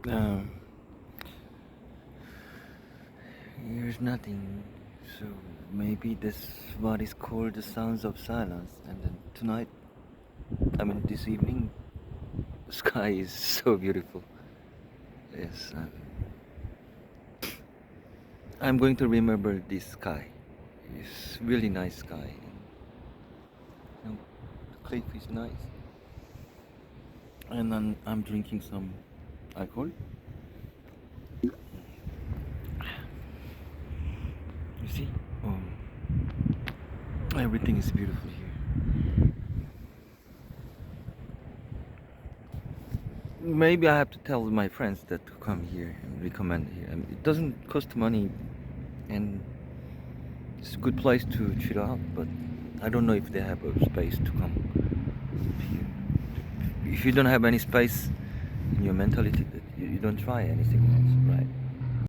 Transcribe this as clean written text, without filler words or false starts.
Um, here's nothing. So maybe that's what is called the sounds of silence. And then tonight, this evening, the sky is so beautiful. Yes, I'm going to remember this sky. It's really nice sky. The cliff is nice. And I'm drinking some alcohol. You see? Everything is beautiful here. Maybe I have to tell my friends that to come here and recommend here. It doesn't cost money, and it's a good place to chill out. But I don't know if they have a space to come here. If you don't have any space in your mentality, that you don't try anything else, right?